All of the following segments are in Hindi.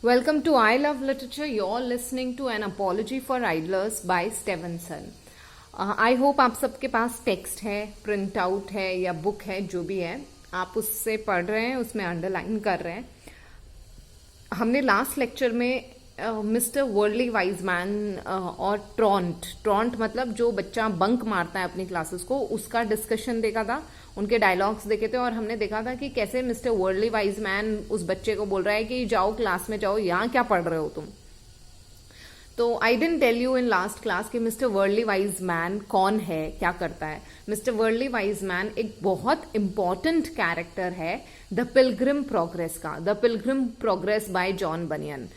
Welcome to I Love Literature. You're listening to An Apology for Idlers by Stevenson. I hope आप सबके पास टेक्स्ट है, प्रिंट आउट है या बुक है, जो भी है आप उससे पढ़ रहे हैं, उसमें अंडरलाइन कर रहे हैं. हमने लास्ट लेक्चर में मिस्टर वर्ल्डली वाइज मैन और ट्रॉन्ट मतलब जो बच्चा बंक मारता है अपनी क्लासेस को, उसका डिस्कशन देखा था, उनके डायलॉग्स देखे थे और हमने देखा था कि कैसे मिस्टर वर्ल्डली वाइज मैन उस बच्चे को बोल रहा है कि जाओ क्लास में जाओ, यहाँ क्या पढ़ रहे हो तुम. तो I didn't tell you in last class कि मिस्टर वर्ल्डली वाइज मैन कौन है, क्या करता है. मिस्टर वर्ल्डली वाइज मैन एक बहुत इंपॉर्टेंट कैरेक्टर है द पिलग्रिम प्रोग्रेस का. The Pilgrim progress bye John banyan.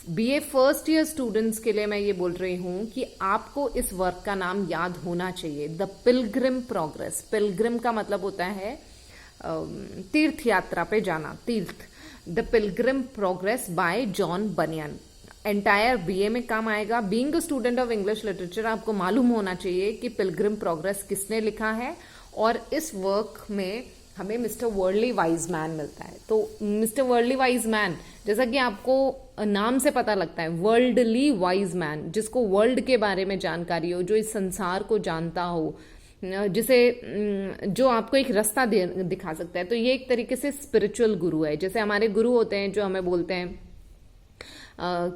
BA first year students के लिए मैं ये बोल रही हूँ कि आपको इस वर्क का नाम याद होना चाहिए, द पिलग्रिम प्रोग्रेस. पिलग्रिम का मतलब होता है तीर्थ यात्रा पे जाना, तीर्थ. The Pilgrim progress bye John banyan entire BA में काम आएगा. Being a student of English literature आपको मालूम होना चाहिए कि पिलग्रिम प्रोग्रेस किसने लिखा है, और इस वर्क में हमें मिस्टर वर्ल्डली वाइज मैन मिलता है. तो मिस्टर वर्ल्डली वाइज मैन, जैसा कि आपको नाम से पता लगता है, वर्ल्डली वाइज मैन, जिसको वर्ल्ड के बारे में जानकारी हो, जो इस संसार को जानता हो, जिसे जो आपको एक रास्ता दिखा सकता है. तो ये एक तरीके से स्पिरिचुअल गुरु है. जैसे हमारे गुरु होते हैं जो हमें बोलते हैं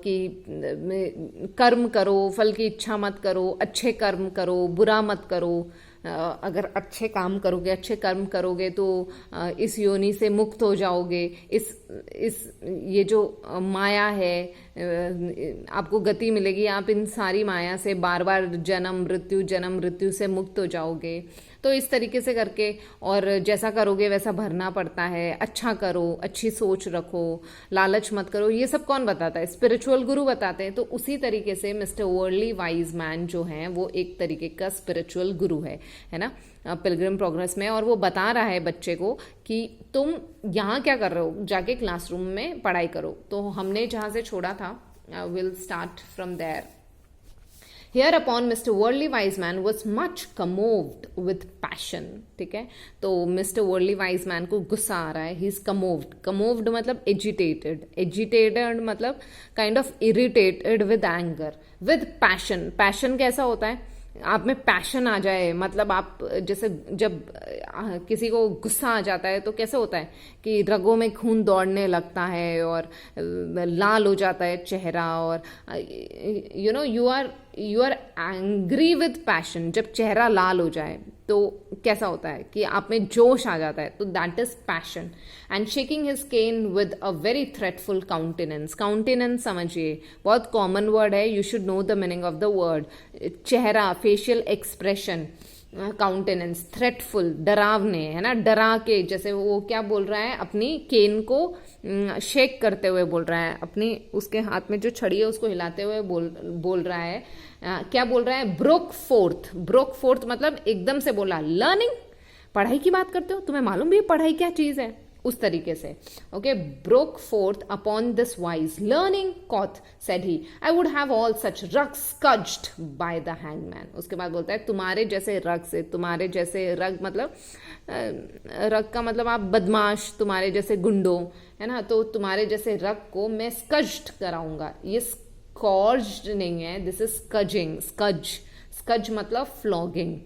कि कर्म करो, फल की इच्छा मत करो, अच्छे कर्म करो, बुरा मत करो. अगर अच्छे काम करोगे, अच्छे कर्म करोगे तो इस योनि से मुक्त हो जाओगे. इस ये जो माया है आपको गति मिलेगी, आप इन सारी माया से बार बार जन्म मृत्यु से मुक्त हो जाओगे. तो इस तरीके से करके, और जैसा करोगे वैसा भरना पड़ता है. अच्छा करो, अच्छी सोच रखो, लालच मत करो. ये सब कौन बताता है? स्पिरिचुअल गुरु बताते हैं. तो उसी तरीके से मिस्टर वर्ल्डली वाइज मैन जो है वो एक तरीके का स्पिरिचुअल गुरु है ना, पिलग्रिम प्रोग्रेस में. और वो बता रहा है बच्चे को कि तुम यहाँ क्या कर रहे हो, जाके क्लासरूम में पढ़ाई करो. तो हमने जहाँ से छोड़ा था, will start from there. Hereupon Mr. Worldly Wise Man was much commoved with passion. ठीक है, तो मिस्टर वर्ल्डली वाइज मैन को गुस्सा आ रहा है. ही इज कमोव्ड मतलब एजिटेटेड मतलब kind of irritated with anger, with passion. Passion कैसा होता है? आप में पैशन आ जाए, मतलब आप जैसे जब किसी को गुस्सा आ जाता है तो कैसे होता है कि रगों में खून दौड़ने लगता है और लाल हो जाता है चेहरा, और you are angry with passion. जब चेहरा लाल हो जाए तो कैसा होता है कि आप में जोश आ जाता है. तो that is passion. And shaking his cane with a very threatful countenance. Countenance समझिए, बहुत कॉमन वर्ड है, you should know the meaning of the word. चेहरा, फेशियल एक्सप्रेशन, काउंटेनेंस, थ्रेटफुल, डरावने, है ना, डरा के. जैसे वो क्या बोल रहा है, अपनी केन को शेक करते हुए बोल रहा है, अपनी उसके हाथ में जो छड़ी है उसको हिलाते हुए बोल रहा है. क्या बोल रहा है? ब्रोक फोर्थ मतलब एकदम से बोला. लर्निंग, पढ़ाई की बात करते हो, तुम्हें मालूम भी है पढ़ाई क्या चीज है, उस तरीके से. Okay, broke forth upon this wise. Learning quoth said he, I would have all such rogues scourged by the hangman. उसके बाद बोलता है तुम्हारे जैसे रग से, तुम्हारे जैसे रग मतलब रग का मतलब आप बदमाश, तुम्हारे जैसे गुंडों, है ना, तो तुम्हारे जैसे रग को मैं स्कज्ड कराऊंगा. ये स्कॉर्ज्ड नहीं है, दिस इज स्कजिंग. स्कज मतलब फ्लॉगिंग.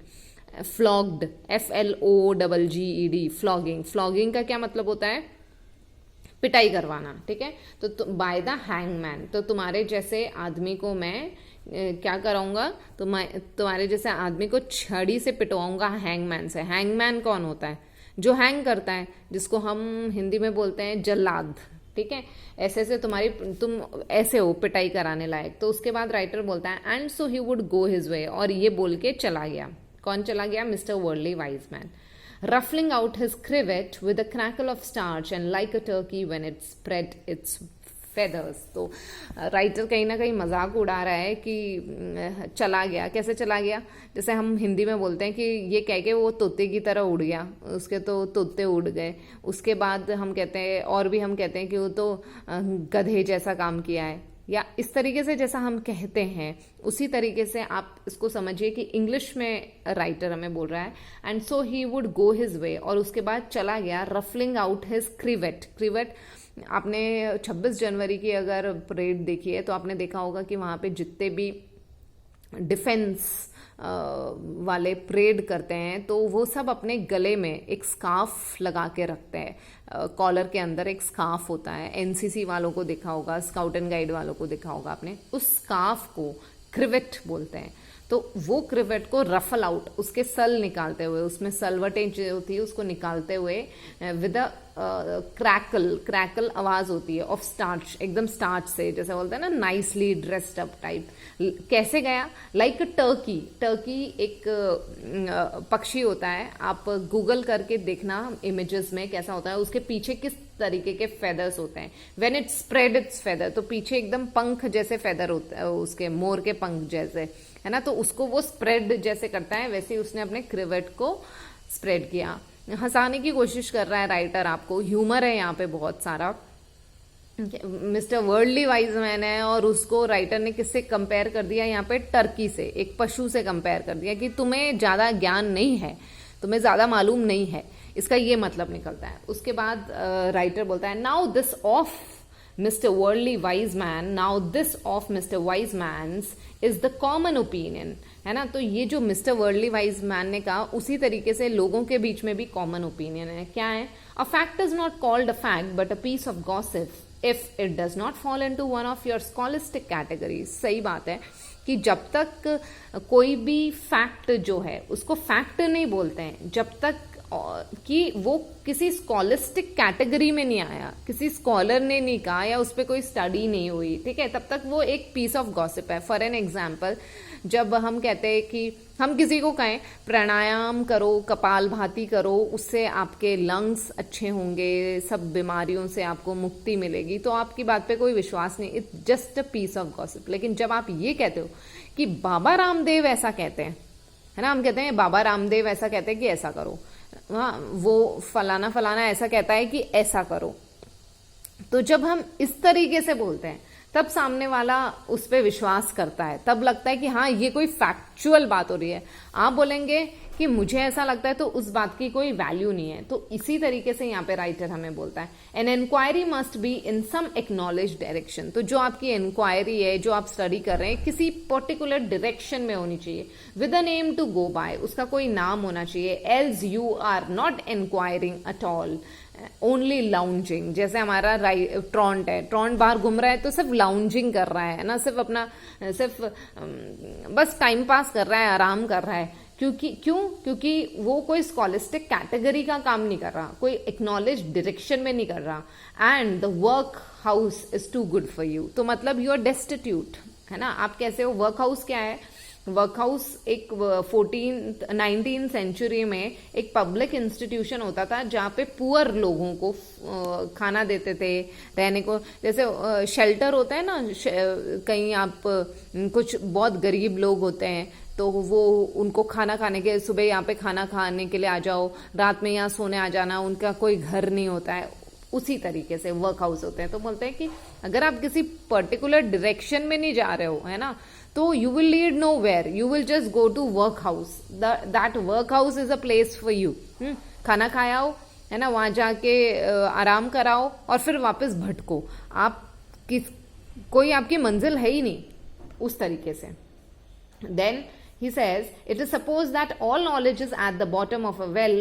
फ्लॉग्ड, FLOGGED, flogging. फ्लॉगिंग का क्या मतलब होता है? पिटाई करवाना. ठीक है, तो बाय द हैंगमैन, तो तुम्हारे जैसे आदमी को मैं क्या कराऊंगा? तुम्हारे जैसे आदमी को छड़ी से पिटवाऊंगा हैंगमैन से. हैंगमैन कौन होता है? जो हैंग करता है, जिसको हम हिंदी में बोलते हैं जल्लाद. ठीक है, ऐसे तुम ऐसे हो पिटाई कराने लायक. तो उसके बाद राइटर बोलता है and so he would go his way, और ये बोल के चला गया. कौन चला गया? Mister worldly wise man. Ruffling out his cravat with a crackle of starch and like a turkey when it spread its feathers. तो राइटर कहीं ना कहीं मजाक उड़ा रहा है कि चला गया. कैसे चला गया? जैसे हम हिंदी में बोलते हैं कि ये कह के वो तोते की तरह उड़ गया, उसके तो तोते उड़ गए. उसके बाद हम कहते हैं, और भी हम कहते हैं कि वो तो गधे जैसा काम किया है, या इस तरीके से जैसा हम कहते हैं उसी तरीके से आप इसको समझिए कि इंग्लिश में राइटर हमें बोल रहा है. And so he would go his way, और उसके बाद चला गया. Ruffling out his cravat. Cravat आपने 26 जनवरी की अगर परेड देखी है तो आपने देखा होगा कि वहाँ पे जितने भी डिफेंस वाले परेड करते हैं तो वो सब अपने गले में एक स्कार्फ लगा के रखते हैं, कॉलर के अंदर एक स्कार्फ होता है। एनसीसी वालों को देखा होगा, स्काउट एंड गाइड वालों को देखा होगा आपने, उस स्कार्फ को क्रिवेट बोलते हैं। तो वो क्रिवेट को रफल आउट, उसके सल निकालते हुए, उसमें सलवटें जो होती है उसको निकालते हुए विद अ क्रैकल आवाज होती है ऑफ स्टार्च, एकदम स्टार्च से, जैसे बोलते हैं ना नाइसली ड्रेस्ड अप टाइप। कैसे गया? Like Turkey. टर्की एक पक्षी होता है, आप गूगल करके देखना इमेजेस में कैसा होता है, उसके पीछे किस तरीके के फेदर्स होते हैं। When it spread it's feather, तो पीछे एकदम पंख जैसे फेदर होता है उसके, मोर के पंख जैसे, है ना। तो उसको वो स्प्रेड जैसे करता है, वैसे ही उसने अपने क्रिवेट को स्प्रेड किया। हंसाने की कोशिश कर रहा है राइटर आपको, ह्यूमर है यहाँ पे बहुत सारा। मिस्टर वर्ल्डली वाइज मैन है और उसको राइटर ने किससे कंपेयर कर दिया यहाँ पे? टर्की से, एक पशु से कंपेयर कर दिया कि तुम्हें ज्यादा ज्ञान नहीं है, तुम्हें ज्यादा मालूम नहीं है, इसका ये मतलब निकलता है। उसके बाद राइटर बोलता है now this of mister worldly wise man, now this of mister wise man's is the common opinion, है ना। तो ये जो मिस्टर वर्ल्डली वाइज मैन ने कहा, उसी तरीके से लोगों के बीच में भी कॉमन ओपिनियन है। क्या है? A fact is not called a fact but a piece of gossip if it does not fall into one of your scholastic categories. सही बात है कि जब तक कोई भी फैक्ट जो है उसको फैक्ट नहीं बोलते हैं, जब तक कि वो किसी स्कॉलिस्टिक कैटेगरी में नहीं आया, किसी स्कॉलर ने नहीं कहा या उस पर कोई स्टडी नहीं हुई, ठीक है, तब तक वो एक पीस ऑफ गॉसिप है। फॉर एन एग्जाम्पल, जब हम कहते हैं कि हम किसी को कहें प्राणायाम करो, कपालभाति करो, उससे आपके लंग्स अच्छे होंगे, सब बीमारियों से आपको मुक्ति मिलेगी, तो आपकी बात पे कोई विश्वास नहीं, it's just a piece of gossip. लेकिन जब आप ये कहते हो कि बाबा रामदेव ऐसा कहते हैं, है ना, हम कहते हैं बाबा रामदेव ऐसा कहते हैं कि ऐसा करो, हाँ वो फलाना फलाना ऐसा कहता है कि ऐसा करो, तो जब हम इस तरीके से बोलते हैं तब सामने वाला उस पर विश्वास करता है, तब लगता है कि हाँ ये कोई फैक्चुअल बात हो रही है। आप बोलेंगे कि मुझे ऐसा लगता है तो उस बात की कोई वैल्यू नहीं है। तो इसी तरीके से यहाँ पे राइटर हमें बोलता है an inquiry must be in some acknowledge direction. तो जो आपकी इंक्वायरी है, जो आप स्टडी कर रहे हैं, किसी पर्टिकुलर डायरेक्शन में होनी चाहिए, with a name to go by, उसका कोई नाम होना चाहिए। Else you are not inquiring at all, only lounging. जैसे हमारा ट्रॉन्ट है, ट्रॉन्ट बाहर घूम रहा है तो सिर्फ लाउंजिंग कर रहा है ना, सिर्फ अपना सिर्फ बस टाइम पास कर रहा है, आराम कर रहा है। क्योंकि वो कोई स्कॉलिस्टिक कैटेगरी का काम नहीं कर रहा, कोई एक्नॉलेज डायरेक्शन में नहीं कर रहा। And the work house is too good for you, तो मतलब यू आर डेस्टिट्यूट, है ना। आप कैसे हो? वर्क हाउस क्या है? वर्क हाउस एक 19th सेंचुरी में एक पब्लिक इंस्टीट्यूशन होता था जहाँ पे पुअर लोगों को खाना देते थे, रहने को। जैसे शेल्टर होता है ना, कहीं आप कुछ बहुत गरीब लोग होते हैं तो वो उनको खाना खाने के, सुबह यहाँ पे खाना खाने के लिए आ जाओ, रात में यहाँ सोने आ जाना, उनका कोई घर नहीं होता है, उसी तरीके से वर्क हाउस होते हैं। तो बोलते हैं कि अगर आप किसी पर्टिकुलर डायरेक्शन में नहीं जा रहे हो, है ना, तो you will lead nowhere, you will just go to work house, that work house is a place for you. खाना खायाओ, है ना, वहां जाके आराम कराओ और फिर वापस भटको, आप कोई आपकी मंजिल है ही नहीं, उस तरीके से। Then he says it is supposed that all knowledge is at the bottom of a well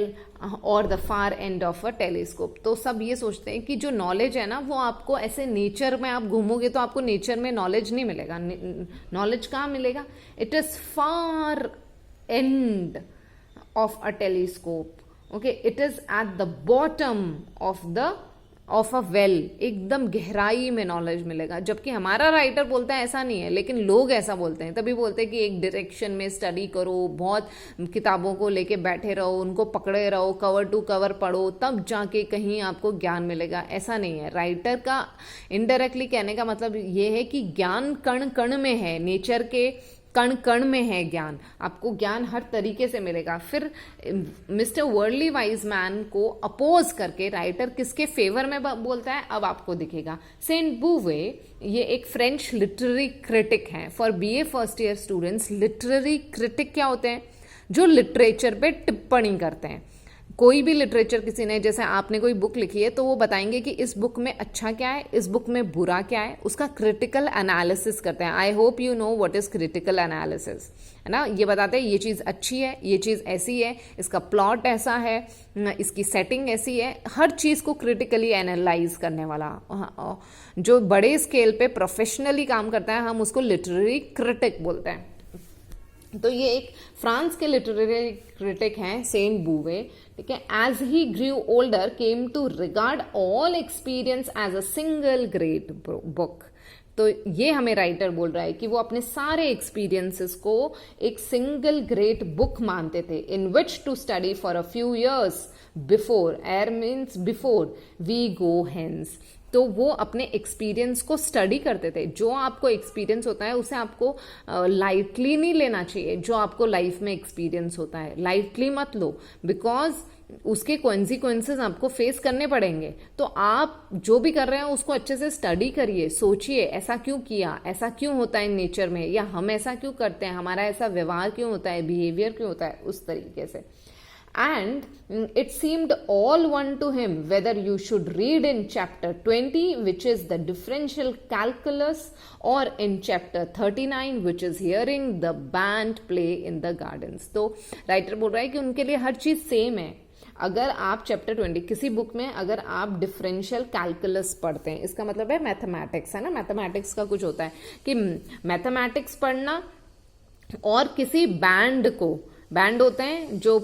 or the far end of a telescope। तो सब ये सोचते हैं कि जो नॉलेज है ना वो आपको ऐसे नेचर में, आप घूमोगे तो आपको नेचर में नॉलेज नहीं मिलेगा। नॉलेज कहाँ मिलेगा? It is far end of a telescope. Okay, it is at the bottom of a well, एकदम गहराई में नॉलेज मिलेगा। जबकि हमारा राइटर बोलता है ऐसा नहीं है, लेकिन लोग ऐसा बोलते हैं। तभी बोलते हैं कि एक डायरेक्शन में स्टडी करो, बहुत किताबों को लेके बैठे रहो, उनको पकड़े रहो, कवर टू कवर पढ़ो, तब जाके कहीं आपको ज्ञान मिलेगा। ऐसा नहीं है। राइटर का इनडायरेक्टली कहने का मतलब ये है कि ज्ञान कण कण में है, नेचर के कण कण में है ज्ञान, आपको ज्ञान हर तरीके से मिलेगा। फिर मिस्टर वर्ल्डली वाइज मैन को अपोज करके राइटर किसके फेवर में बोलता है, अब आपको दिखेगा। सेंट बूवे, ये एक फ्रेंच लिटरेरी क्रिटिक हैं। For BA first year students, literary critic क्या होते हैं? जो लिटरेचर पे टिप्पणी करते हैं। कोई भी लिटरेचर किसी ने, जैसे आपने कोई बुक लिखी है तो वो बताएंगे कि इस बुक में अच्छा क्या है, इस बुक में बुरा क्या है, उसका क्रिटिकल एनालिसिस करते हैं। I hope you know what is critical analysis, है ना। ये बताते हैं ये चीज़ अच्छी है, ये चीज़ ऐसी है, इसका प्लॉट ऐसा है, इसकी सेटिंग ऐसी है, हर चीज़ को क्रिटिकली एनालाइज करने वाला जो बड़े स्केल पे प्रोफेशनली काम करता है, हम उसको लिटरेरी क्रिटिक बोलते हैं। तो ये एक फ्रांस के लिटरेरी क्रिटिक हैं सेंट बूवे, ठीक है। As he grew older came to regard all experience as a single great book. तो ये हमें राइटर बोल रहा है कि वो अपने सारे एक्सपीरियंसेस को एक सिंगल ग्रेट बुक मानते थे, in which to study for a few years before, ere means before we go hence. तो वो अपने एक्सपीरियंस को स्टडी करते थे। जो आपको एक्सपीरियंस होता है उसे आपको लाइटली नहीं लेना चाहिए। जो आपको लाइफ में एक्सपीरियंस होता है लाइटली मत लो, बिकॉज उसके कॉन्सिक्वेंसेस आपको फेस करने पड़ेंगे। तो आप जो भी कर रहे हैं उसको अच्छे से स्टडी करिए, सोचिए ऐसा क्यों किया, ऐसा क्यों होता है नेचर में, या हम ऐसा क्यों करते हैं, हमारा ऐसा व्यवहार क्यों होता है, बिहेवियर क्यों होता है, उस तरीके से। And it seemed all one to him whether you should read in chapter 20, which is the differential calculus, or in chapter 39, which is hearing the band play in the gardens। तो राइटर बोल रहा है कि उनके लिए हर चीज सेम है। अगर आप चैप्टर 20 किसी बुक में अगर आप डिफरेंशियल कैलकुलस पढ़ते हैं, इसका मतलब है मैथमेटिक्स, है ना। मैथमेटिक्स का कुछ होता है कि मैथमेटिक्स पढ़ना और किसी बैंड को, बैंड होते हैं जो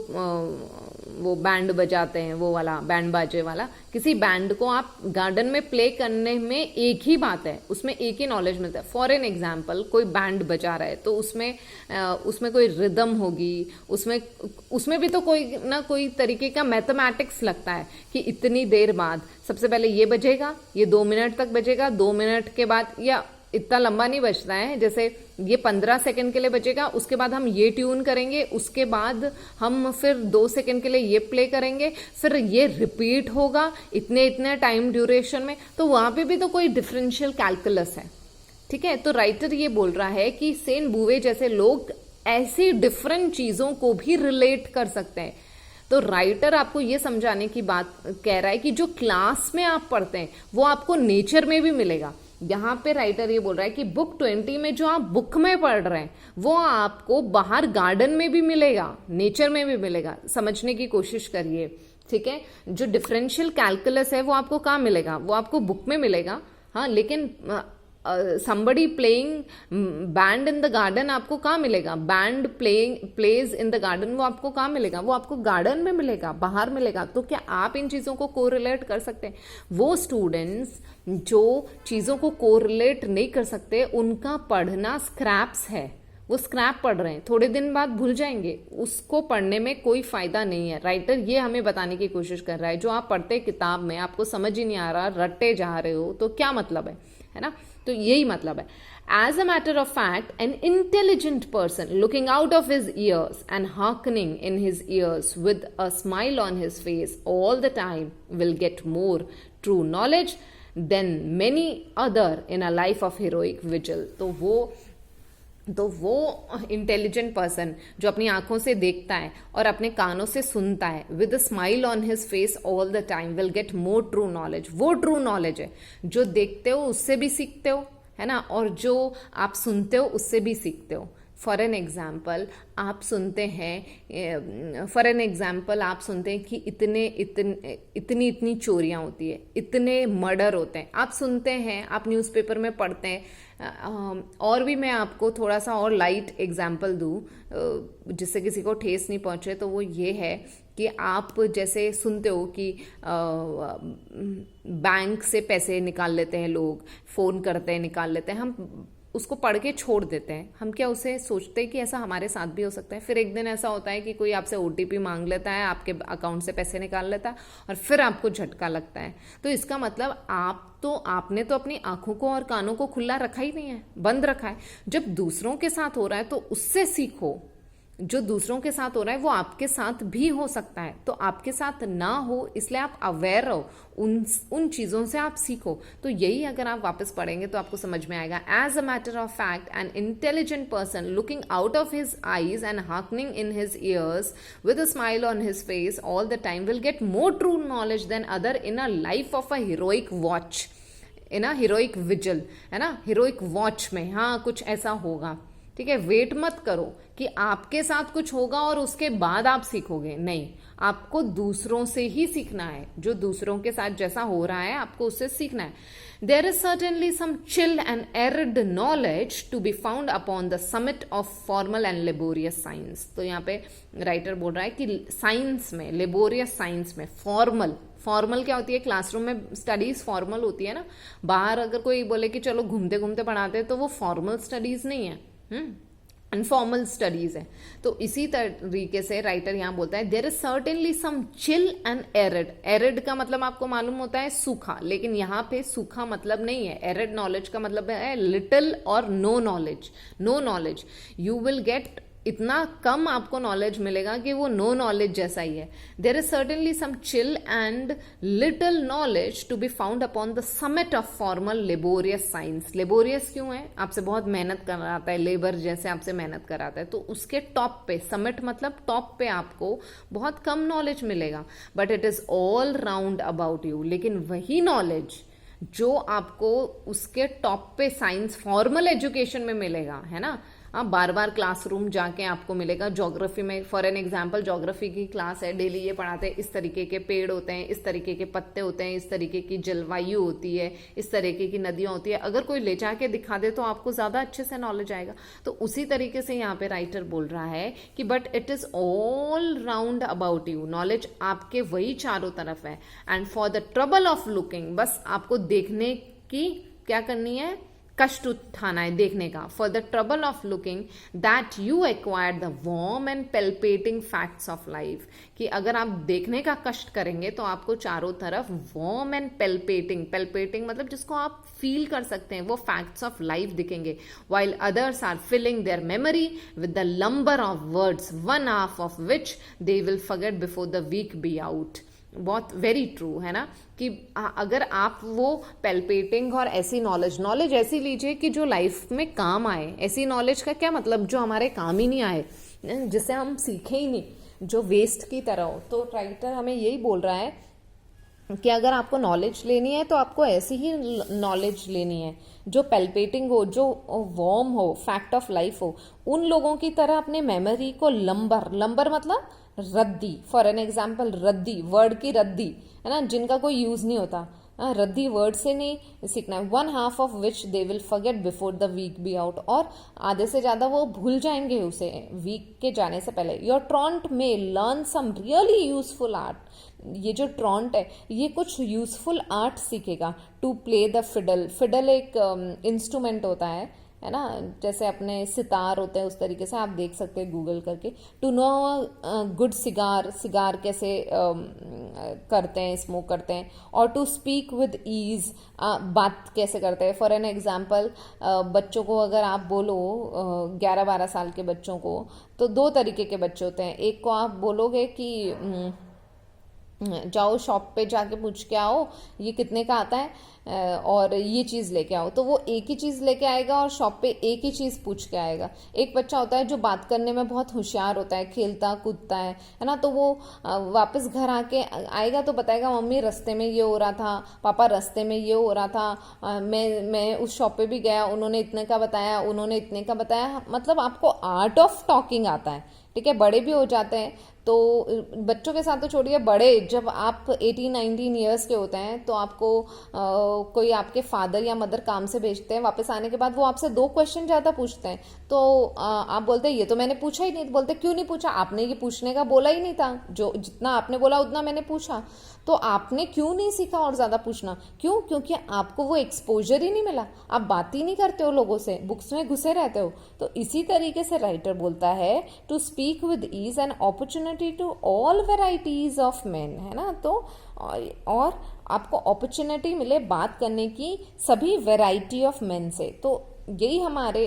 वो बैंड बजाते हैं, वो वाला बैंड बाजे वाला, किसी बैंड को आप गार्डन में प्ले करने में एक ही बात है, उसमें एक ही नॉलेज मिलता है। फॉर एन एग्जाम्पल, कोई बैंड बजा रहा है तो उसमें कोई रिदम होगी, उसमें भी तो कोई ना कोई तरीके का मैथमेटिक्स लगता है कि इतनी देर बाद सबसे पहले ये बजेगा, ये 2 मिनट तक बजेगा, 2 मिनट के बाद, या इतना लंबा नहीं बजता है, जैसे ये 15 सेकंड के लिए बजेगा, उसके बाद हम ये ट्यून करेंगे, उसके बाद हम फिर 2 सेकंड के लिए ये प्ले करेंगे, फिर ये रिपीट होगा इतने इतने टाइम ड्यूरेशन में। तो वहां पे भी तो कोई डिफरेंशियल कैलकुलस है, ठीक है। तो राइटर ये बोल रहा है कि सेंट बूवे जैसे लोग ऐसी डिफरेंट चीजों को भी रिलेट कर सकते हैं। तो राइटर आपको ये समझाने की बात कह रहा है कि जो क्लास में आप पढ़ते हैं वो आपको नेचर में भी मिलेगा। यहाँ पे राइटर ये बोल रहा है कि बुक 20 में जो आप बुक में पढ़ रहे हैं वो आपको बाहर गार्डन में भी मिलेगा, नेचर में भी मिलेगा। समझने की कोशिश करिए, ठीक है। जो डिफरेंशियल कैलकुलस है वो आपको कहाँ मिलेगा, वो आपको बुक में मिलेगा, हाँ। लेकिन somebody playing band in the garden आपको कहाँ मिलेगा, band plays in the garden वो आपको कहाँ मिलेगा, वो आपको गार्डन में मिलेगा, बाहर मिलेगा। तो क्या आप इन चीजों को कोरिलेट कर सकते हैं? वो स्टूडेंट्स जो चीजों को कोरिलेट नहीं कर सकते उनका पढ़ना स्क्रैप्स है, वो स्क्रैप पढ़ रहे हैं, थोड़े दिन बाद भूल जाएंगे, उसको पढ़ने में कोई फायदा नहीं है। राइटर ये हमें बताने की कोशिश कर रहा है जो आप पढ़ते किताब में आपको समझ ही नहीं आ रहा, रट्टे जा रहे हो, तो क्या मतलब है ना। तो यही मतलब है। As a matter of fact, an intelligent person looking out of his ears and hearkening in his ears with a smile on his face all the time will get more true knowledge than many other in a life of heroic vigil। तो वो इंटेलिजेंट पर्सन जो अपनी आंखों से देखता है और अपने कानों से सुनता है, with a smile on his face all the time, will get more true knowledge. वो ट्रू नॉलेज है जो देखते हो उससे भी सीखते हो, है ना, और जो आप सुनते हो उससे भी सीखते हो। फॉर एन एग्जाम्पल आप सुनते हैं कि इतनी चोरियां होती है, इतने मर्डर होते हैं, आप सुनते हैं, आप न्यूज़पेपर में पढ़ते हैं। और भी मैं आपको थोड़ा सा और लाइट एग्जाम्पल दूँ जिससे किसी को ठेस नहीं पहुंचे, तो वो ये है कि आप जैसे सुनते हो कि बैंक से पैसे निकाल लेते हैं लोग, फ़ोन करते हैं निकाल लेते हैं, हम उसको पढ़ के छोड़ देते हैं। हम क्या उसे सोचते हैं कि ऐसा हमारे साथ भी हो सकता है? फिर एक दिन ऐसा होता है कि कोई आपसे OTP मांग लेता है, आपके अकाउंट से पैसे निकाल लेता है और फिर आपको झटका लगता है। तो इसका मतलब आपने तो अपनी आंखों को और कानों को खुला रखा ही नहीं है, बंद रखा है। जब दूसरों के साथ हो रहा है तो उससे सीखो, जो दूसरों के साथ हो रहा है वो आपके साथ भी हो सकता है, तो आपके साथ ना हो इसलिए आप अवेयर रहो, उन चीज़ों से आप सीखो। तो यही अगर आप वापस पढ़ेंगे तो आपको समझ में आएगा। As a matter of fact an intelligent person looking out of his eyes and hearkening in his ears with a smile on his face all the time will get more true knowledge than other in a life of a heroic watch, in a heroic vigil, है ना, heroic watch में हाँ कुछ ऐसा होगा। ठीक है, वेट मत करो कि आपके साथ कुछ होगा और उसके बाद आप सीखोगे, नहीं, आपको दूसरों से ही सीखना है। जो दूसरों के साथ जैसा हो रहा है आपको उससे सीखना है। There is certainly some chill and arid knowledge to be found upon the summit of formal and laborious science। तो यहाँ पे राइटर बोल रहा है कि साइंस में, लेबोरियस साइंस में, फॉर्मल क्या होती है, क्लासरूम में स्टडीज फॉर्मल होती है ना। बाहर अगर कोई बोले कि चलो घूमते घूमते पढ़ाते हैं तो वो फॉर्मल स्टडीज नहीं है, इनफॉर्मल स्टडीज है। तो इसी तरीके से राइटर यहां बोलता है there is certainly some chill and arid. Arid का मतलब आपको मालूम होता है सूखा, लेकिन यहाँ पे सूखा मतलब नहीं है। एरिड नॉलेज का मतलब है लिटिल और no knowledge. No knowledge, you will get, इतना कम आपको नॉलेज मिलेगा कि वो नो नॉलेज जैसा ही है। There is certainly some chill and little knowledge to be found upon the summit of formal laborious science. Laborious क्यों है, आपसे बहुत मेहनत कराता है, लेबर जैसे आपसे मेहनत कराता है, तो उसके टॉप पे, समिट मतलब टॉप पे आपको बहुत कम नॉलेज मिलेगा, but it is all round about you. लेकिन वही नॉलेज जो आपको उसके टॉप पे साइंस फॉर्मल एजुकेशन में मिलेगा, है ना, आप बार बार क्लासरूम जाके आपको मिलेगा। ज्योग्राफी में फॉर एन एग्जांपल, ज्योग्राफी की क्लास है, डेली ये पढ़ाते हैं, इस तरीके के पेड़ होते हैं, इस तरीके के पत्ते होते हैं, इस तरीके की जलवायु होती है, इस तरीके की नदियां होती है। अगर कोई ले जाके दिखा दे तो आपको ज्यादा अच्छे से नॉलेज आएगा। तो उसी तरीके से यहाँ पे राइटर बोल रहा है कि but it is all round about you, knowledge आपके वही चारों तरफ है। And for the trouble of looking, बस आपको देखने की क्या करनी है, कष्ट उठाना है देखने का। For the trouble of looking that you acquire the warm and palpitating facts of life, कि अगर आप देखने का कष्ट करेंगे तो आपको चारों तरफ वार्म एंड पेल्पेटिंग, पेल्पेटिंग मतलब जिसको आप फील कर सकते हैं, वो फैक्ट्स ऑफ लाइफ दिखेंगे। While others are filling their memory with the lumber of words, one half of which they will forget before the week be out. बहुत वेरी ट्रू है ना, कि अगर आप वो पेल्पेटिंग और ऐसी नॉलेज ऐसी लीजिए कि जो लाइफ में काम आए। ऐसी नॉलेज का क्या मतलब, जो हमारे काम ही नहीं आए, जिसे हम सीखे ही नहीं, जो वेस्ट की तरह हो। तो राइटर हमें यही बोल रहा है कि अगर आपको नॉलेज लेनी है तो आपको ऐसी ही नॉलेज लेनी है जो पेल्पेटिंग हो, जो वार्म हो, फैक्ट ऑफ लाइफ हो। उन लोगों की तरह अपने मेमोरी को लंबर मतलब रद्दी, फॉर एन एग्जाम्पल रद्दी, वर्ड की रद्दी है ना, जिनका कोई यूज नहीं होता, रद्दी वर्ड से नहीं सीखना है। One half of which they will forget before the week be out, और आधे से ज्यादा वो भूल जाएंगे उसे वीक के जाने से पहले। योर ट्रॉन्ट में learn some really useful art, ये जो ट्रॉन्ट है ये कुछ यूजफुल आर्ट सीखेगा। To play the fiddle, fiddle एक इंस्ट्रूमेंट होता है ना, जैसे अपने सितार होते हैं उस तरीके से, आप देख सकते हैं गूगल करके। To know good cigar, cigar कैसे करते हैं, स्मोक करते हैं। और टू स्पीक विद ईज, बात कैसे करते हैं। फॉर एन एग्जाम्पल, बच्चों को अगर आप बोलो 11-12 साल के बच्चों को, तो दो तरीके के बच्चे होते हैं। एक को आप बोलोगे कि जाओ शॉप पे जाके पूछ के आओ ये कितने का आता है और ये चीज़ लेके आओ, तो वो एक ही चीज़ लेके आएगा और शॉप पे एक ही चीज़ पूछ के आएगा। एक बच्चा होता है जो बात करने में बहुत होशियार होता है, खेलता कूदता है ना, तो वो वापस घर आके आएगा तो बताएगा मम्मी रास्ते में ये हो रहा था, पापा रास्ते में ये हो रहा था, मैं उस शॉप पे भी गया, उन्होंने इतने का बताया, उन्होंने इतने का बताया। मतलब आपको आर्ट ऑफ टॉकिंग आता है। ठीक है, बड़े भी हो जाते हैं, तो बच्चों के साथ तो छोड़िए, बड़े जब आप 18-19 ईयर्स के होते हैं तो आपको कोई आपके फादर या मदर काम से भेजते हैं, वापस आने के बाद वो आपसे 2 क्वेश्चन ज़्यादा पूछते हैं, तो आप बोलते हैं ये तो मैंने पूछा ही नहीं। तो बोलते क्यों नहीं पूछा, आपने ये पूछने का बोला ही नहीं था, जो जितना आपने बोला उतना मैंने पूछा। तो आपने क्यों नहीं सीखा और ज़्यादा पूछना, क्यों? क्योंकि आपको वो एक्सपोजर ही नहीं मिला, आप बात ही नहीं करते हो लोगों से, बुक्स में घुसे रहते हो। तो इसी तरीके से राइटर बोलता है to speak with ease and opportunity to all varieties of man, है ना। तो और आपको अपॉर्चुनिटी मिले बात करने की सभी वेराइटी ऑफ मैन से। तो यही हमारे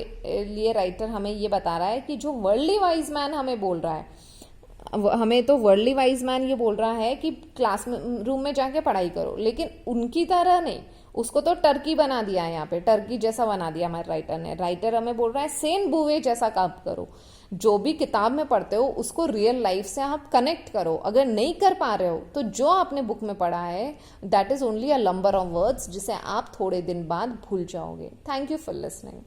लिए राइटर हमें ये बता रहा है कि जो वर्ल्डली वाइज मैन हमें बोल रहा है, हमें तो वर्ल्डली वाइज मैन ये बोल रहा है कि क्लास रूम में जाके पढ़ाई करो, लेकिन उनकी तरह नहीं, उसको तो टर्की बना दिया है, यहाँ पे टर्की जैसा बना दिया हमारे राइटर ने। राइटर हमें बोल रहा है सेंट बुवे जैसा काम करो, जो भी किताब में पढ़ते हो उसको रियल लाइफ से आप कनेक्ट करो। अगर नहीं कर पा रहे हो तो जो आपने बुक में पढ़ा है that is only a number of words, जिसे आप थोड़े दिन बाद भूल जाओगे। Thank you for listening.